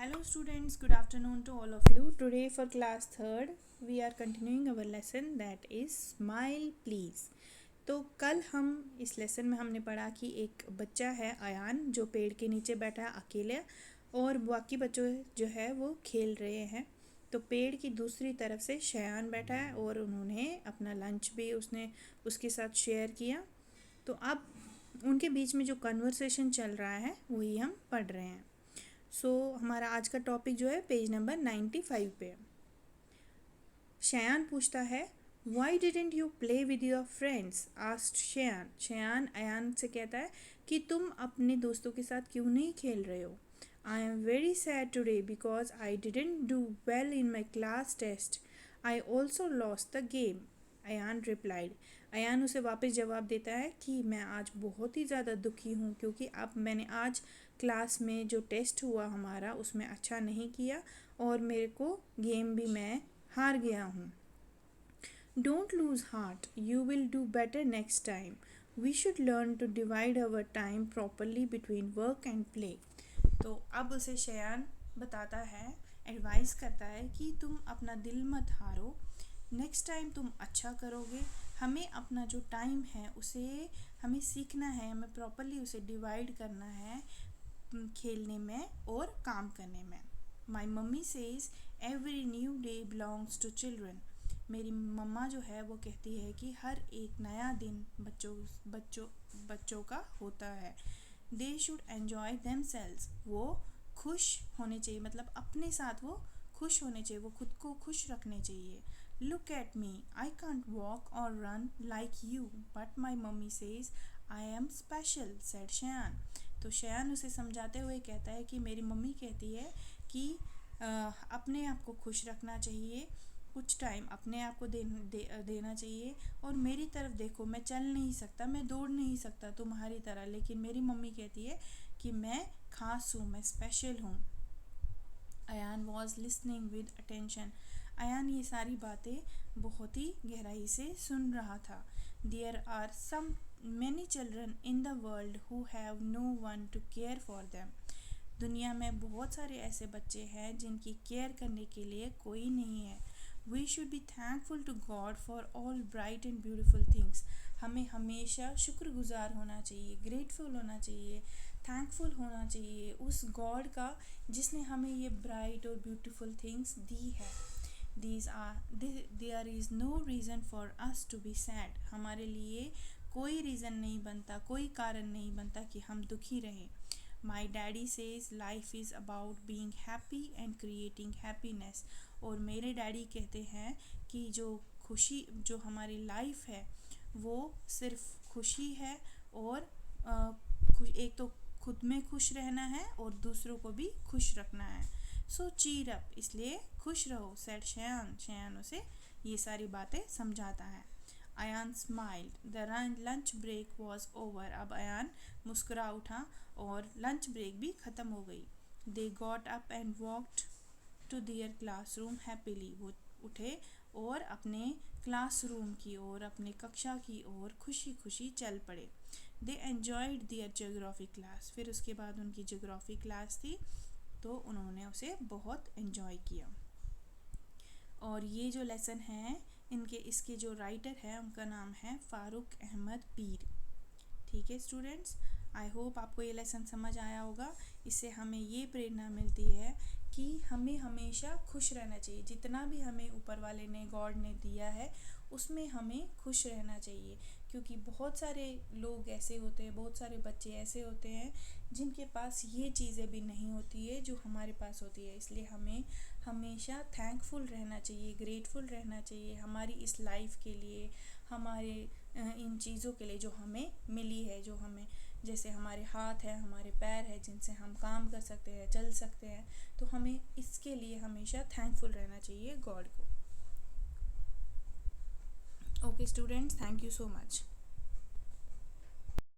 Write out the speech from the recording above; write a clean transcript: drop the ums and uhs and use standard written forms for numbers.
Hello students, good afternoon to all of you. Today for class 3rd, we are continuing our lesson that is Smile Please. तो कल हम इस lesson में हमने पढ़ा कि एक बच्चा है अयान जो पेड़ के नीचे बैठा है अकेले और बाकी बच्चों जो है वो खेल रहे हैं। तो पेड़ की दूसरी तरफ से शयान बैठा है और उन्होंने अपना लंच भी उसने उसके साथ शेयर किया। तो अब उनके बीच में जो कन्वर्सेशन चल रहा है वही हम पढ़ रहे हैं। हमारा आज का टॉपिक जो है पेज नंबर 95 पे। शयान पूछता है why didn't you play with your friends asked Shayan. Shayan Ayan से कहता है कि तुम अपने दोस्तों के साथ क्यों नहीं खेल रहे हो। I am very sad today because I didn't do well in my class test. I also lost the game. Ayan replied. Ayan उसे वापस जवाब देता है कि मैं आज बहुत ही ज़्यादा दुखी हूँ क्योंकि अब मैंने आज क्लास में जो टेस्ट हुआ हमारा उसमें अच्छा नहीं किया और मेरे को गेम भी मैं हार गया हूँ। Don't lose heart, you will do better next time. We should learn to divide our time properly between work and play. तो अब उसे शयान बताता है, एडवाइस करता है कि तुम अपना दिल मत हारो, नेक्स्ट टाइम तुम अच्छा करोगे। हमें अपना जो टाइम है उसे हमें सीखना है, हमें प्रॉपरली उसे डिवाइड करना है खेलने में और काम करने में। My mummy says every new day belongs to children. मेरी मम्मा जो है वो कहती है कि हर एक नया दिन बच्चों का होता है। They should enjoy themselves. वो खुश होने चाहिए, मतलब अपने साथ वो खुश होने चाहिए, वो खुद को खुश रखने चाहिए। Look at me, I can't walk or run like you, but my mummy says I am special, said Shayan. तो शयान उसे समझाते हुए कहता है कि मेरी मम्मी कहती है कि अपने आप को खुश रखना चाहिए, कुछ टाइम अपने आप को देना चाहिए। और मेरी तरफ देखो, मैं चल नहीं सकता, मैं दौड़ नहीं सकता तुम्हारी तरह, लेकिन मेरी मम्मी कहती है कि मैं खास हूँ, मैं स्पेशल हूँ। Ayan was listening with attention. Ayan ये सारी बातें बहुत ही गहराई से सुन रहा था। There are some many children in the world who have no one to care for them. दुनिया में बहुत सारे ऐसे बच्चे हैं जिनकी केयर करने के लिए कोई नहीं है। We should be thankful to God for all bright and beautiful things. हमें हमेशा शुक्रगुजार होना चाहिए, ग्रेटफुल होना चाहिए, थैंकफुल होना चाहिए उस गॉड का जिसने हमें ये ब्राइट और ब्यूटीफुल थिंग्स दी है। There is no reason for us to be sad. हमारे लिए कोई रीज़न नहीं बनता, कोई कारण नहीं बनता कि हम दुखी रहें। My daddy says life is about being happy and creating happiness. और मेरे डैडी कहते हैं कि जो हमारी लाइफ है वो सिर्फ खुशी है और एक तो खुद में खुश रहना है और दूसरों को भी खुश रखना है। सो चीर अप, इसलिए खुश रहो, सेड शयान। शयान उसे ये सारी बातें समझाता है। Ayan smiled. The lunch break was over. अब अयान मुस्कुरा उठा और लंच ब्रेक भी ख़त्म हो गई। They got up and walked to their classroom happily. वो उठे और अपने क्लासरूम की ओर, अपने कक्षा की ओर खुशी खुशी चल पड़े। दे एन्जॉयड देयर ज्योग्राफी क्लास। फिर उसके बाद उनकी ज्योग्राफी क्लास थी तो उन्होंने उसे बहुत एन्जॉय किया। और ये जो लेसन है इसके जो राइटर है उनका नाम है फ़ारूक अहमद पीर। ठीक है स्टूडेंट्स, आई होप आपको ये लेसन समझ आया होगा। इससे हमें ये प्रेरणा मिलती है कि हमें हमेशा खुश रहना चाहिए। जितना भी हमें ऊपर वाले ने, गॉड ने दिया है उसमें हमें खुश रहना चाहिए, क्योंकि बहुत सारे लोग ऐसे होते हैं, बहुत सारे बच्चे ऐसे होते हैं जिनके पास ये चीज़ें भी नहीं होती है जो हमारे पास होती है। इसलिए हमें हमेशा थैंकफुल रहना चाहिए, ग्रेटफुल रहना चाहिए हमारी इस लाइफ के लिए, हमारे इन चीज़ों के लिए जो हमें मिली है, जो हमें, जैसे हमारे हाथ है, हमारे पैर है जिनसे हम काम कर सकते हैं, चल सकते हैं, तो हमें इसके लिए हमेशा थैंकफुल रहना चाहिए गॉड को। Okay students, thank you so much.